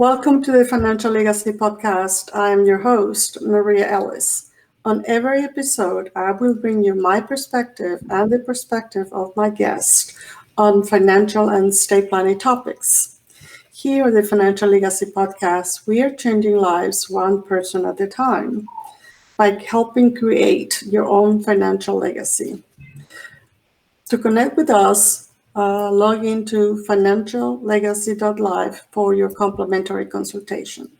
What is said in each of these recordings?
Welcome to the Financial Legacy Podcast. I am your host, Maria Ellis. On every episode, I will bring you my perspective and the perspective of my guest on financial and estate planning topics. Here at the Financial Legacy Podcast, we are changing lives one person at a time by helping create your own financial legacy. To connect with us, log into financiallegacy.live for your complimentary consultation.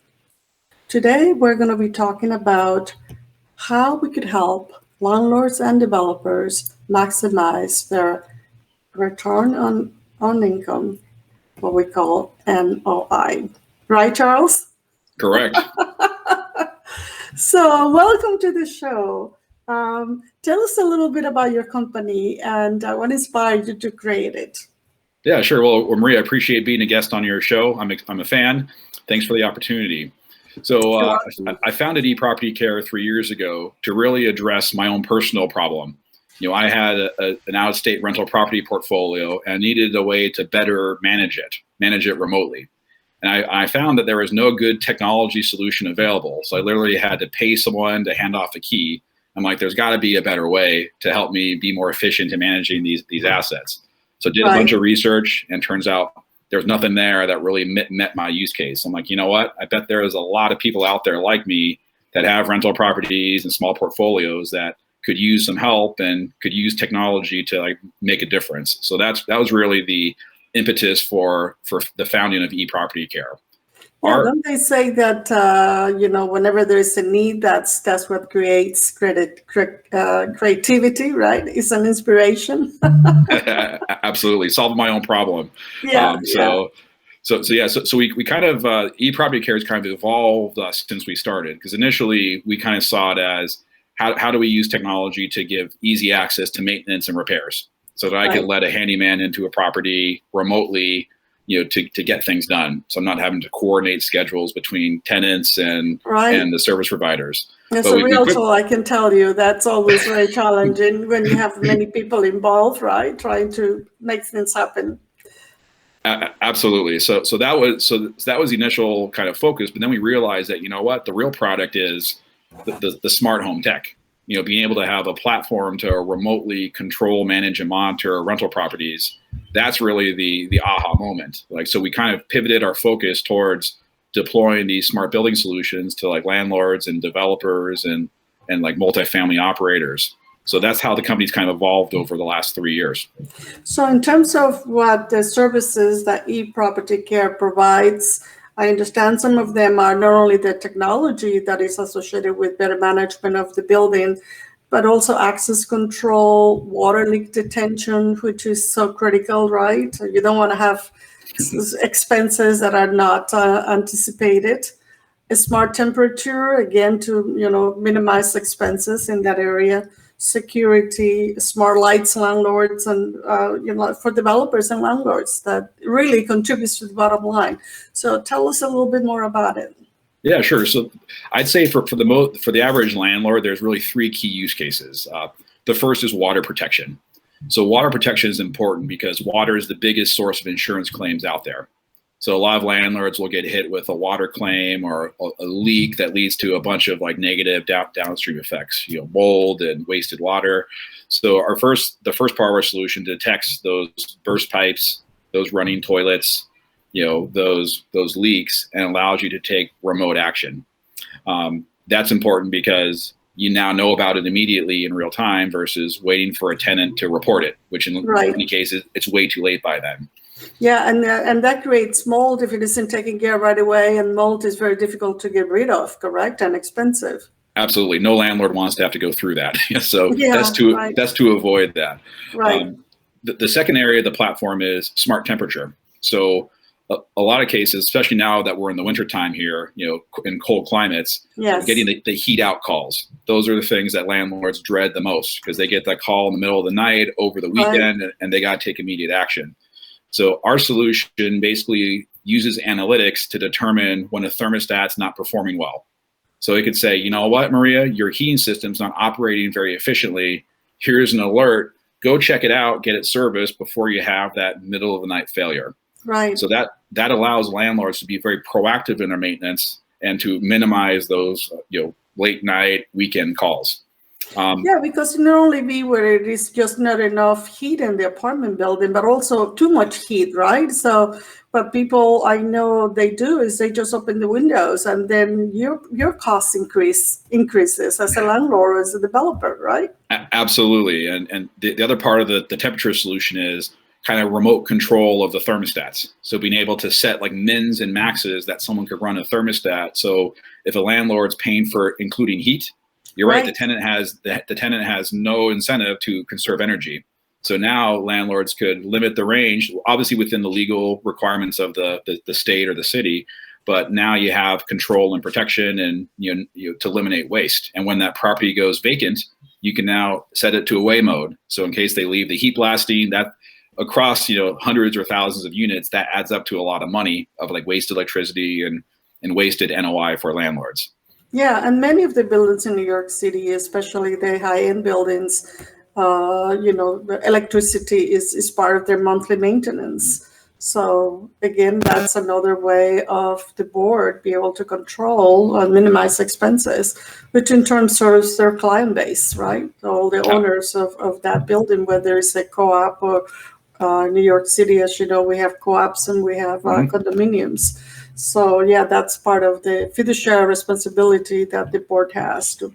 Today, we're going to be talking about how we could help landlords and developers maximize their return on income, what we call NOI. Right, Charles? Correct. So, welcome to the show. Tell us a little bit about your company and what inspired you to create it. Yeah, sure. Well, Maria, I appreciate being a guest on your show. I'm a fan. Thanks for the opportunity. So I founded ePropertyCare 3 years ago to really address my own personal problem. You know, I had an out-of-state rental property portfolio and needed a way to better manage it remotely. And I found that there was no good technology solution available. So I literally had to pay someone to hand off the key. I'm like, there's got to be a better way to help me be more efficient in managing these assets. So I did a bunch of research, and turns out there's nothing there that really met my use case. I'm like, you know what? I bet there is a lot of people out there like me that have rental properties and small portfolios that could use some help and could use technology to like make a difference. So that was really the impetus for the founding of ePropertyCare. Yeah, don't they say that whenever there's a need, that's what creates creativity, right? It's an inspiration. Absolutely, solve my own problem. So we kind of ePropertyCare has kind of evolved since we started, because initially we kind of saw it as how do we use technology to give easy access to maintenance and repairs, so that I could let a handyman into a property remotely, to get things done. So I'm not having to coordinate schedules between tenants and the service providers. As a realtor, I can tell you that's always very challenging when you have many people involved, right? Trying to make things happen. Absolutely. So that was the initial kind of focus. But then we realized that, the real product is the smart home tech. Being able to have a platform to remotely control, manage, and monitor rental properties. That's really the aha moment. So we kind of pivoted our focus towards deploying these smart building solutions to like landlords and developers and like multifamily operators. So that's how the company's kind of evolved over the last 3 years. So in terms of what the services that ePropertyCare provides, I understand some of them are not only the technology that is associated with better management of the building, but also access control, water leak detection, which is so critical, right? You don't want to have expenses that are not anticipated. A smart temperature, again, to minimize expenses in that area. Security, smart lights, landlords, and for developers and landlords, that really contributes to the bottom line. So tell us a little bit more about it. Yeah, sure. So I'd say for the average landlord, there's really three key use cases. The first is water protection. So water protection is important because water is the biggest source of insurance claims out there. So a lot of landlords will get hit with a water claim or a leak that leads to a bunch of like negative downstream effects, mold and wasted water. So the first part of our solution detects those burst pipes, those running toilets, those leaks, and allows you to take remote action. That's important because you now know about it immediately in real time versus waiting for a tenant to report it, which in many cases it's way too late by then. Yeah, and that creates mold if it isn't taken care of right away, and mold is very difficult to get rid of, correct, and expensive. Absolutely, no landlord wants to have to go through that. So that's to avoid that. Right. The second area of the platform is smart temperature. So a lot of cases, especially now that we're in the wintertime here, in cold climates, getting the heat out calls. Those are the things that landlords dread the most, because they get that call in the middle of the night over the weekend, and they got to take immediate action. So our solution basically uses analytics to determine when a thermostat's not performing well. So it could say, you know what, Maria, your heating system's not operating very efficiently. Here's an alert. Go check it out, get it serviced before you have that middle of the night failure. Right. So that allows landlords to be very proactive in their maintenance and to minimize those late night weekend calls. Yeah, because not only be where it is just not enough heat in the apartment building, but also too much heat, right? So what people I know they do is they just open the windows, and then your cost increases as a landlord, as a developer, right? Absolutely. And the other part of the temperature solution is kind of remote control of the thermostats. So being able to set like mins and maxes that someone could run a thermostat. So if a landlord's paying for including heat, you're right. The tenant has no incentive to conserve energy. So now landlords could limit the range, obviously within the legal requirements of the state or the city. But now you have control and protection, and to eliminate waste. And when that property goes vacant, you can now set it to away mode. So in case they leave the heat blasting, that across hundreds or thousands of units, that adds up to a lot of money of like wasted electricity and wasted NOI for landlords. Yeah, and many of the buildings in New York City, especially the high-end buildings, the electricity is part of their monthly maintenance. So again, that's another way of the board be able to control and minimize expenses, which in turn serves their client base, right? All the owners of that building, whether it's a co-op or New York City, as you know, we have co-ops and we have condominiums. So yeah, that's part of the fiduciary responsibility that the board has to,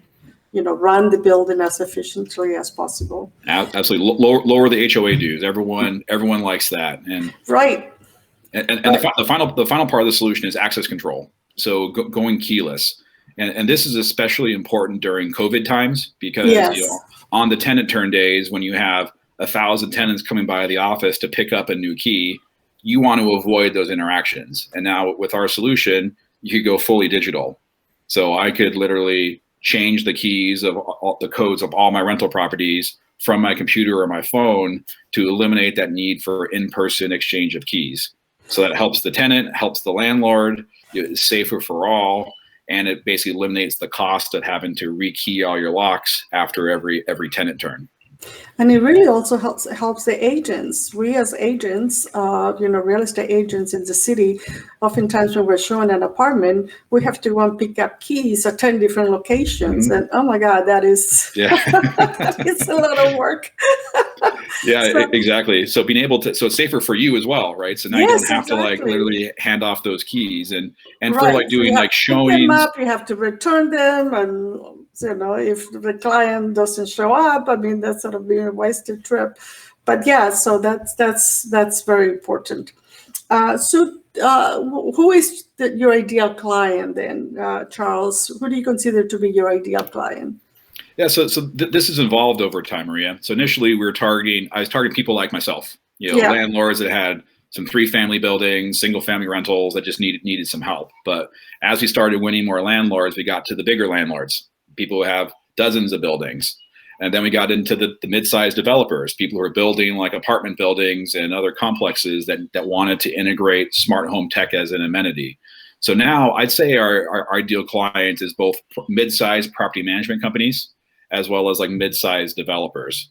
run the building as efficiently as possible. Absolutely, lower the HOA dues. Everyone likes that, and right. And the final part of the solution is access control. So going keyless, and this is especially important during COVID times because on the tenant turn days when you have 1,000 tenants coming by the office to pick up a new key, you want to avoid those interactions. And now with our solution, you could go fully digital. So I could literally change the keys of all the codes of all my rental properties from my computer or my phone to eliminate that need for in-person exchange of keys. So that helps the tenant, helps the landlord, it's safer for all, and it basically eliminates the cost of having to rekey all your locks after every tenant turn. And it really also helps the agents. We as agents, real estate agents in the city, oftentimes when we're showing an apartment, we have to go and pick up keys at 10 different locations. And oh my God, that is it's a lot of work. Exactly. So being able to, so it's safer for you as well, right? So now you don't have to like literally hand off those keys and for like doing like showings. You have to return them, and if the client doesn't show up, I mean, that's sort of being a wasted trip. But so that's very important. Who is your ideal client then, Charles? Who do you consider to be your ideal client? Yeah, so this has evolved over time, Maria. So initially I was targeting people like myself, landlords that had some 3-family buildings, single-family rentals that just needed some help. But as we started winning more landlords, we got to the bigger landlords, people who have dozens of buildings. And then we got into the mid-sized developers, people who are building like apartment buildings and other complexes that wanted to integrate smart home tech as an amenity. So now I'd say our ideal client is both mid-sized property management companies as well as like mid-sized developers,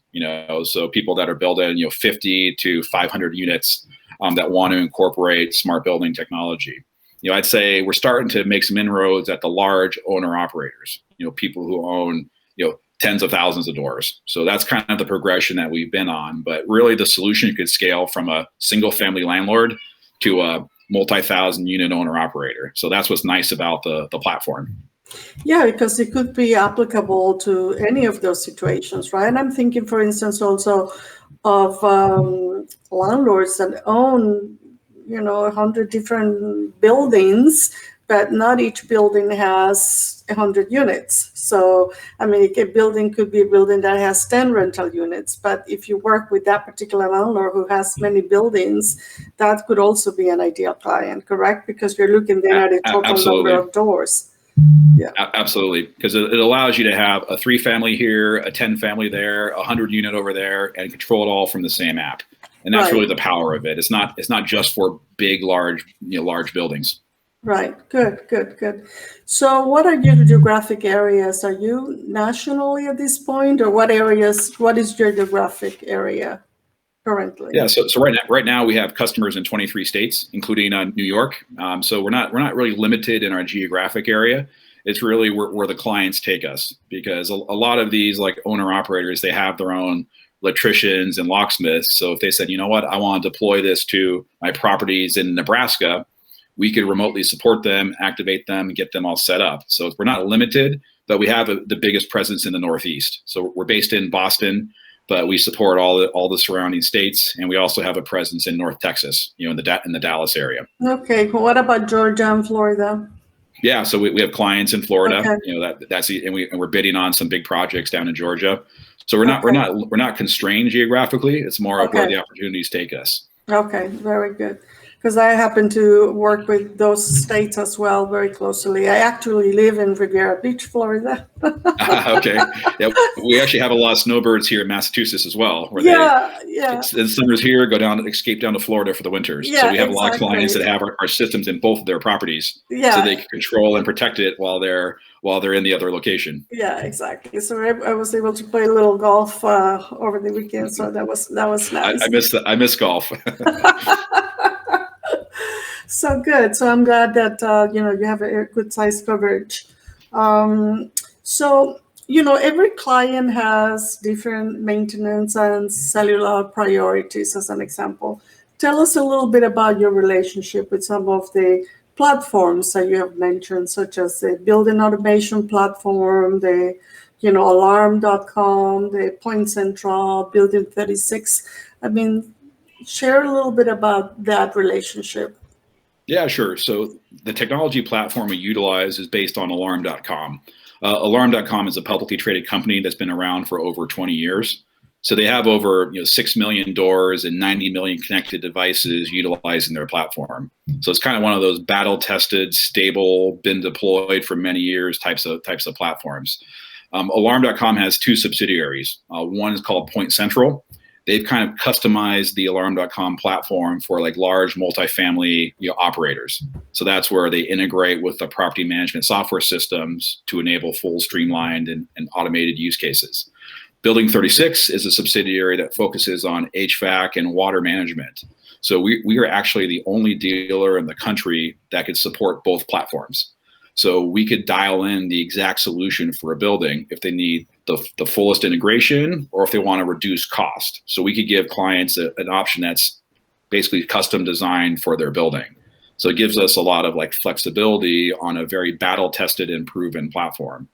so people that are building 50 to 500 units that want to incorporate smart building technology. I'd say we're starting to make some inroads at the large owner operators, people who own tens of thousands of doors. So that's kind of the progression that we've been on. But really the solution could scale from a single family landlord to a multi-thousand unit owner operator. So that's what's nice about the platform. Yeah, because it could be applicable to any of those situations, right? And I'm thinking, for instance, also of landlords that own, 100 different buildings, but not each building has 100 units. So, I mean, a building could be a building that has 10 rental units, but if you work with that particular landlord who has many buildings, that could also be an ideal client, correct? Because you're looking then at a total number of doors. Yeah, absolutely. Because it allows you to have a 3-family here, a 10-family there, a 100-unit over there, and control it all from the same app. And that's really the power of it. It's not just for big, large buildings. Right. Good. So what are your geographic areas? Are you nationally at this point, or what is your geographic area? currently? Yeah, so right now we have customers in 23 states, including New York. So we're not really limited in our geographic area. It's really where the clients take us, because a lot of these like owner operators, they have their own electricians and locksmiths. So if they said, you know what, I want to deploy this to my properties in Nebraska, we could remotely support them, activate them, and get them all set up. So we're not limited, but we have the biggest presence in the Northeast. So we're based in Boston, but we support all the surrounding states, and we also have a presence in North Texas, in the Dallas area. Okay, well, what about Georgia and Florida? Yeah, so we have clients in Florida, okay. and we're bidding on some big projects down in Georgia. So we're not constrained geographically. It's more of where the opportunities take us. Okay, very good. Because I happen to work with those states as well very closely. I actually live in Riviera Beach, Florida. Okay. Yeah, we actually have a lot of snowbirds here in Massachusetts as well. Where the summers here escape down to Florida for the winters. Yeah, so we have a lot of clients that have our systems in both of their properties, so they can control and protect it while they're in the other location. Yeah, exactly. So I was able to play a little golf over the weekend. So that was nice. I miss golf. So good. So I'm glad that you have a good size coverage. So every client has different maintenance and cellular priorities. As an example, tell us a little bit about your relationship with some of the platforms that you have mentioned, such as the building automation platform, the alarm.com, the Point Central, Building 36. I mean, share a little bit about that relationship. Yeah, sure. So the technology platform we utilize is based on alarm.com. Alarm.com is a publicly traded company that's been around for over 20 years. So they have over 6 million doors and 90 million connected devices utilizing their platform. So it's kind of one of those battle-tested, stable, been deployed for many years types of platforms. Alarm.com has two subsidiaries. One is called Point Central. They've kind of customized the alarm.com platform for like large multifamily operators. So that's where they integrate with the property management software systems to enable full streamlined and automated use cases. Building 36 is a subsidiary that focuses on HVAC and water management. So we are actually the only dealer in the country that could support both platforms. So we could dial in the exact solution for a building if they need the fullest integration or if they want to reduce cost. So we could give clients an option that's basically custom designed for their building. So it gives us a lot of like flexibility on a very battle-tested and proven platform.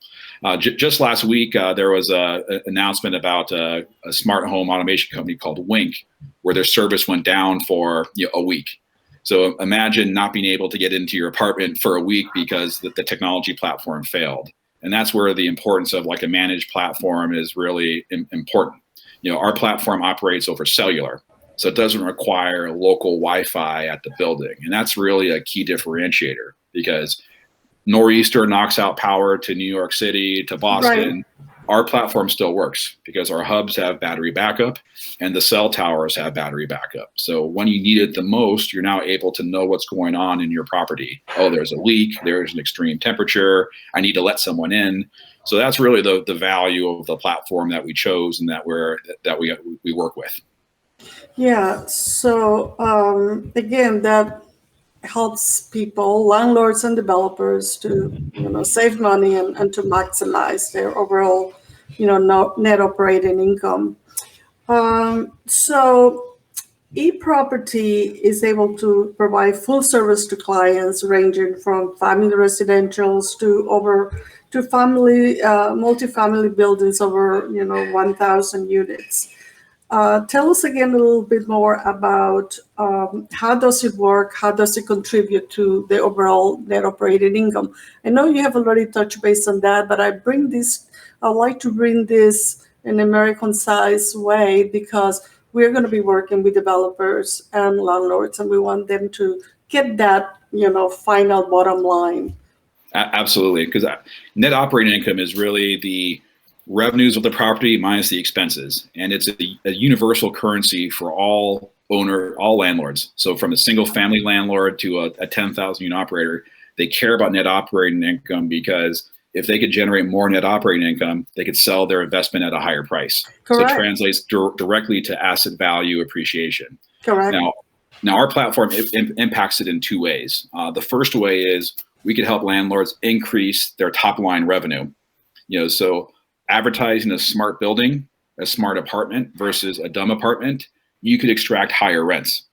Just last week, there was an announcement about a smart home automation company called Wink, where their service went down for a week. So imagine not being able to get into your apartment for a week because the technology platform failed. And that's where the importance of like a managed platform is really important. Our platform operates over cellular, so it doesn't require local Wi-Fi at the building. And that's really a key differentiator, because Nor'easter knocks out power to New York City, to Boston. Right. Our platform still works because our hubs have battery backup and the cell towers have battery backup. So when you need it the most, you're now able to know what's going on in your property. Oh, there's a leak, there's an extreme temperature, I need to let someone in. So that's really the value of the platform that we chose and that we work with. Yeah, so again, that helps people, landlords and developers, to save money and to maximize their overall net operating income. So eProperty is able to provide full service to clients ranging from family residentials to family multifamily buildings over 1,000 units. Tell us again a little bit more about how does it work? How does it contribute to the overall net operating income? I know you have already touched base on that, but I like to bring this in a very concise way, because we're going to be working with developers and landlords, and we want them to get that final bottom line. Absolutely, because net operating income is really the revenues of the property minus the expenses, and it's a universal currency for all landlords. So from a single family landlord to a 10,000 unit operator, they care about net operating income because if they could generate more net operating income, they could sell their investment at a higher price. Correct. So it translates directly to asset value appreciation. Correct. Now our platform impacts it in two ways. The first way is we could help landlords increase their top line revenue. So advertising a smart building, a smart apartment versus a dumb apartment, you could extract higher rents.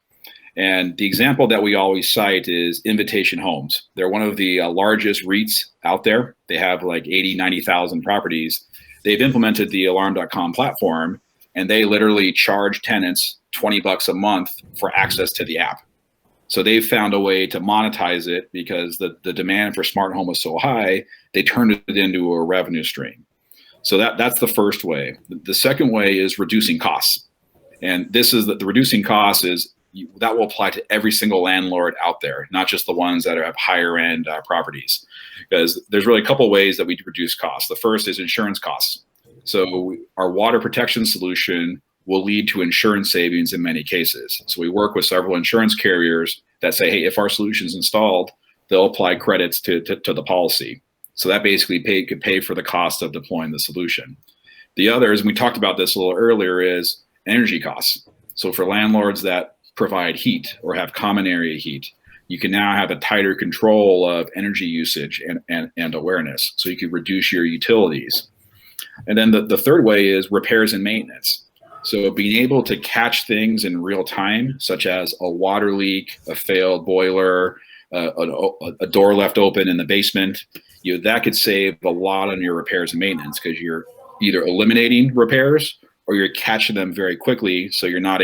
And the example that we always cite is Invitation Homes. They're one of the largest REITs out there. They have like 80, 90,000 properties. They've implemented the Alarm.com platform, and they literally charge tenants $20 a month for access to the app. So they've found a way to monetize it because the demand for smart home was so high, they turned it into a revenue stream. So that's the first way. The second way is reducing costs. And this is the reducing costs is that will apply to every single landlord out there, not just the ones that have higher end properties, because there's really a couple ways that we reduce costs. The first is insurance costs. So our water protection solution will lead to insurance savings in many cases. So we work with several insurance carriers that say, hey, if our solution is installed, they'll apply credits to the policy. So that basically could pay for the cost of deploying the solution. The other is, and we talked about this a little earlier, is energy costs. So for landlords that provide heat or have common area heat, you can now have a tighter control of energy usage and awareness. So you can reduce your utilities. And then the third way is repairs and maintenance. So being able to catch things in real time, such as a water leak, a failed boiler, a door left open in the basement, that could save a lot on your repairs and maintenance, because you're either eliminating repairs or you're catching them very quickly, so you're not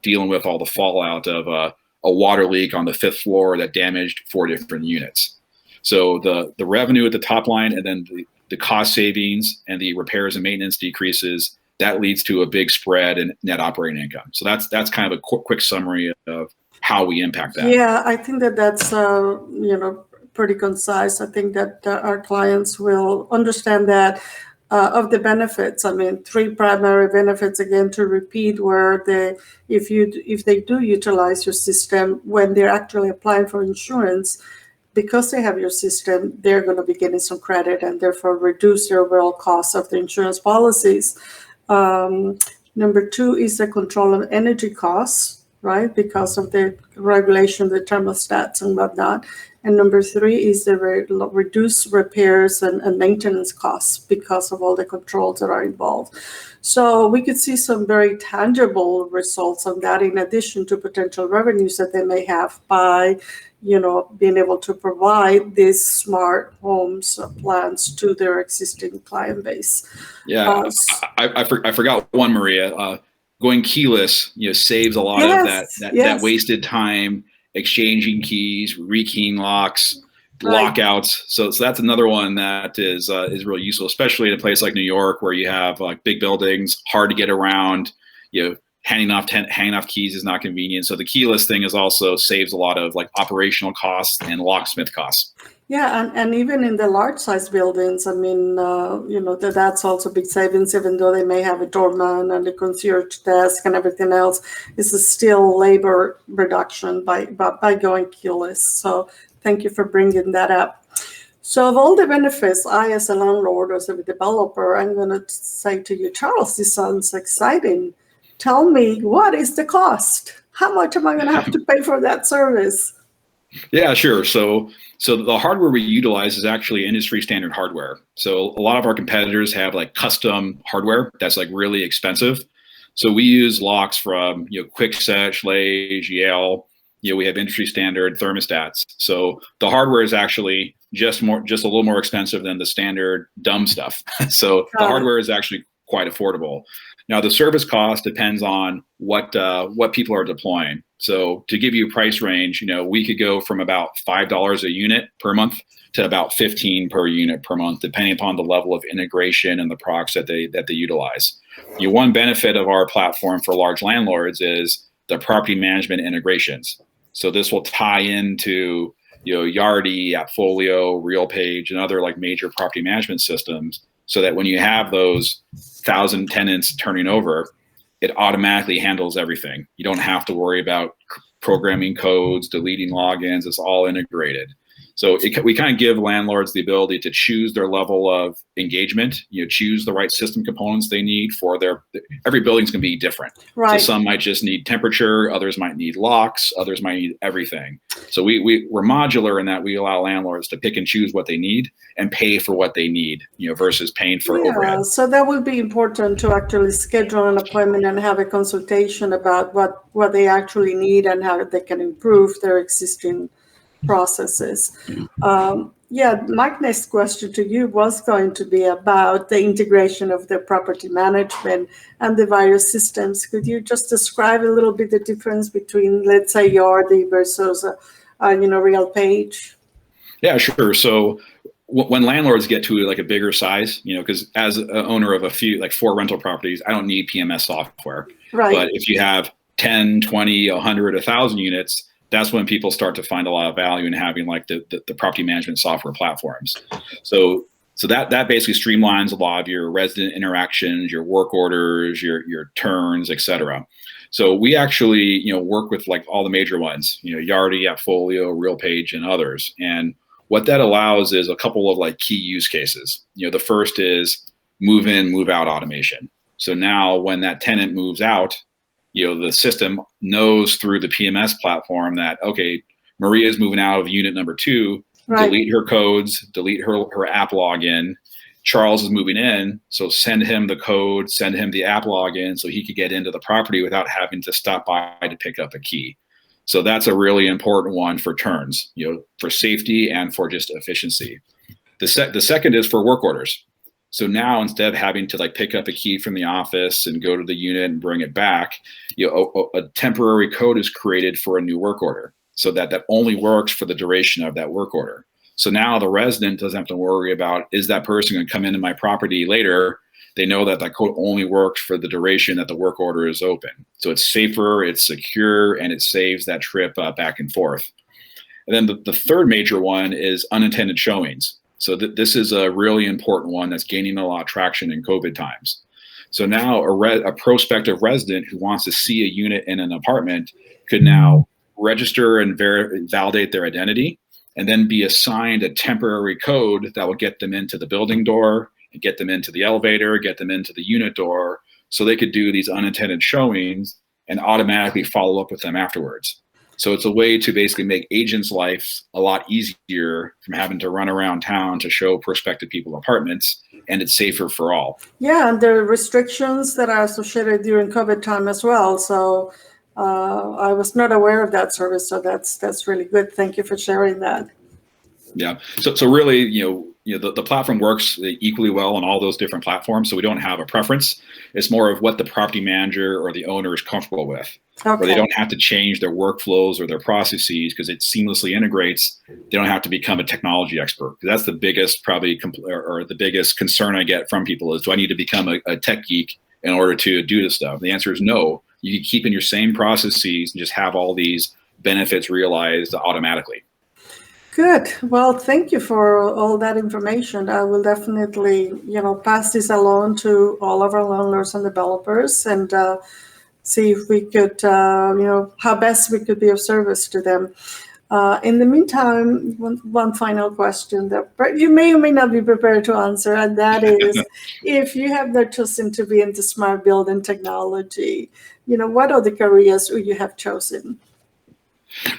dealing with all the fallout of a water leak on the 5th floor that damaged 4 different units. So the revenue at the top line, and then the cost savings and the repairs and maintenance decreases, that leads to a big spread in net operating income. So that's kind of a quick summary of how we impact that. Yeah, I think that's pretty concise. I think that our clients will understand that. Of the benefits, 3 primary benefits, again, to repeat, where if they do utilize your system when they're actually applying for insurance, because they have your system, they're going to be getting some credit and therefore reduce the overall cost of the insurance policies. Number 2 is the control of energy costs, right? Because of the regulation, the thermostats and whatnot. And number 3 is the reduced repairs and maintenance costs because of all the controls that are involved. So we could see some very tangible results on that, in addition to potential revenues that they may have by, being able to provide these smart homes plans to their existing client base. Yeah, I forgot one, Maria. Going keyless, saves a lot of that wasted time. Exchanging keys, rekeying locks, lockouts. So that's another one that is really useful, especially in a place like New York, where you have like big buildings, hard to get around. Handing off keys is not convenient. So the keyless thing is also saves a lot of like operational costs and locksmith costs. Yeah, and even in the large size buildings, that's also big savings, even though they may have a doorman and a concierge desk and everything else. It's still labor reduction by going keyless. So thank you for bringing that up. So of all the benefits, I, as a landlord, as a developer, I'm going to say to you, Charles, this sounds exciting. Tell me, what is the cost? How much am I going to have to pay for that service? Yeah, sure. So the hardware we utilize is actually industry standard hardware. So a lot of our competitors have like custom hardware that's like really expensive. So we use locks from Kwikset, Schlage, Yale. We have industry standard thermostats. So the hardware is actually just a little more expensive than the standard dumb stuff. So the hardware is actually quite affordable. Now the service cost depends on what people are deploying. So to give you a price range, we could go from about $5 a unit per month to about $15 per unit per month, depending upon the level of integration and the products that they utilize. One benefit of our platform for large landlords is the property management integrations. So this will tie into Yardi, Appfolio, RealPage, and other like major property management systems, so that when you have those 1,000 tenants turning over, it automatically handles everything. You don't have to worry about programming codes, deleting logins. It's all integrated. So we kind of give landlords the ability to choose their level of engagement, choose the right system components they need for every building's going to be different. Right. So some might just need temperature, others might need locks, others might need everything. So we're modular in that we allow landlords to pick and choose what they need and pay for what they need, versus paying for overhead. So that will be important to actually schedule an appointment and have a consultation about what they actually need and how they can improve their existing processes. My next question to you was going to be about the integration of the property management and the various systems. Could you just describe a little bit the difference between, let's say, Yardi versus, RealPage? Yeah, sure. So when landlords get to like a bigger size, because as an owner of a few, like 4 rental properties, I don't need PMS software. Right. But if you have 10, 20, 100, 1,000 units, that's when people start to find a lot of value in having like the property management software platforms. So that basically streamlines a lot of your resident interactions, your work orders, your turns, etc. So we actually, work with like all the major ones, Yardi, Appfolio, RealPage, and others. And what that allows is a couple of like key use cases. The first is move in, move out automation. So now when that tenant moves out, the system knows through the PMS platform that, okay, Maria's moving out of unit number 2, right. Delete her codes, delete her app login. Charles is moving in, so send him the code, send him the app login so he could get into the property without having to stop by to pick up a key. So that's a really important one for turns, for safety and for just efficiency. The second is for work orders. So now instead of having to like pick up a key from the office and go to the unit and bring it back, a temporary code is created for a new work order so that only works for the duration of that work order. So now the resident doesn't have to worry about, is that person going to come into my property later? They know that code only works for the duration that the work order is open. So it's safer, it's secure, and it saves that trip back and forth. And then the third major one is unintended showings. So this is a really important one that's gaining a lot of traction in COVID times. So now a prospective resident who wants to see a unit in an apartment could now register and validate their identity and then be assigned a temporary code that will get them into the building door, and get them into the elevator, get them into the unit door, so they could do these unintended showings and automatically follow up with them afterwards. So it's a way to basically make agents' lives a lot easier from having to run around town to show prospective people apartments, and it's safer for all. Yeah, and there are restrictions that are associated during COVID time as well. So I was not aware of that service, so that's really good. Thank you for sharing that. Yeah. So really, the platform works equally well on all those different platforms. So we don't have a preference. It's more of what the property manager or the owner is comfortable with. Okay. Where they don't have to change their workflows or their processes because it seamlessly integrates. They don't have to become a technology expert. That's the biggest or the biggest concern I get from people is, do I need to become a tech geek in order to do this stuff? The answer is no. You can keep in your same processes and just have all these benefits realized automatically. Good. Well, thank you for all that information. I will definitely, pass this along to all of our landlords and developers and see if we could, how best we could be of service to them. In the meantime, one final question that you may or may not be prepared to answer, and that is, if you have not chosen to be into smart building technology, what are the careers you have chosen?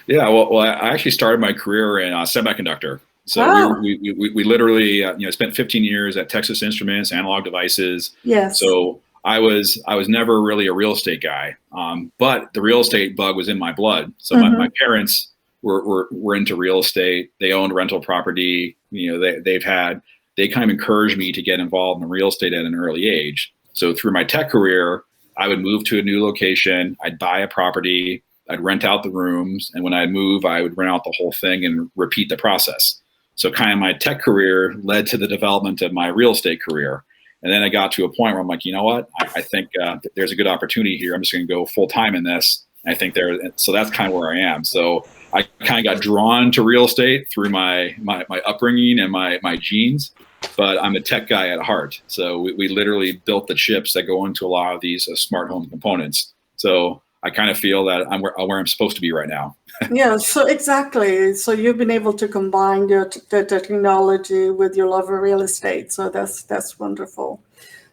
Yeah, well, I actually started my career in semiconductor. So we literally, spent 15 years at Texas Instruments, Analog Devices. Yes. So I was never really a real estate guy, but the real estate bug was in my blood. So my parents were into real estate. They owned rental property. They kind of encouraged me to get involved in real estate at an early age. So through my tech career, I would move to a new location. I'd buy a property. I'd rent out the rooms, and when I move, I would rent out the whole thing and repeat the process. So kind of my tech career led to the development of my real estate career. And then I got to a point where I'm like, you know what? I think there's a good opportunity here. I'm just going to go full time in this. I think so that's kind of where I am. So I kind of got drawn to real estate through my upbringing and my genes, but I'm a tech guy at heart. So we literally built the chips that go into a lot of these smart home components. So I kind of feel that I'm where I'm supposed to be right now. Yeah, so exactly. So you've been able to combine the technology with your love of real estate. So that's wonderful.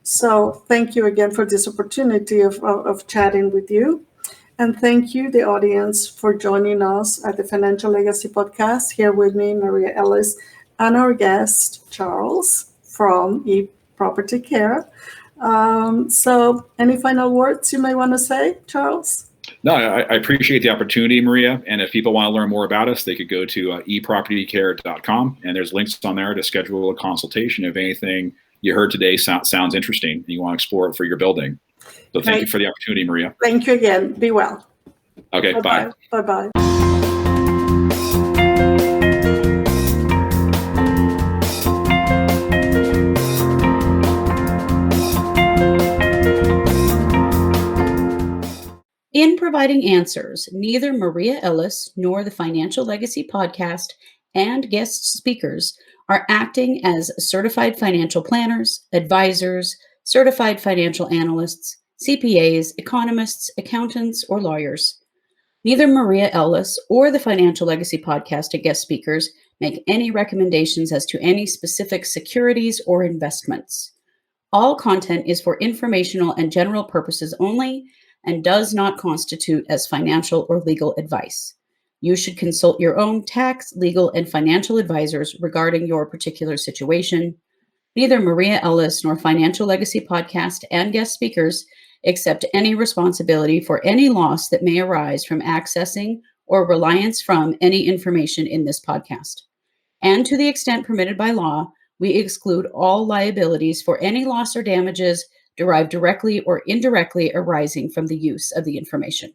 So thank you again for this opportunity of chatting with you. And thank you, the audience, for joining us at the Financial Legacy Podcast. Here with me, Maria Ellis, and our guest, Charles from ePropertyCare. So any final words you may want to say, Charles? No, I appreciate the opportunity, Maria. And if people want to learn more about us, they could go to ePropertyCare.com, and there's links on there to schedule a consultation if anything you heard today sounds interesting and you want to explore it for your building. So thank you for the opportunity, Maria. Thank you again. Be well. Okay, bye. Bye-bye. In providing answers, neither Maria Ellis nor the Financial Legacy Podcast and guest speakers are acting as certified financial planners, advisors, certified financial analysts, CPAs, economists, accountants, or lawyers. Neither Maria Ellis or the Financial Legacy Podcast and guest speakers make any recommendations as to any specific securities or investments. All content is for informational and general purposes only and does not constitute as financial or legal advice. You should consult your own tax, legal, and financial advisors regarding your particular situation. Neither Maria Ellis nor Financial Legacy Podcast and guest speakers accept any responsibility for any loss that may arise from accessing or reliance from any information in this podcast. And to the extent permitted by law, we exclude all liabilities for any loss or damages derived directly or indirectly arising from the use of the information.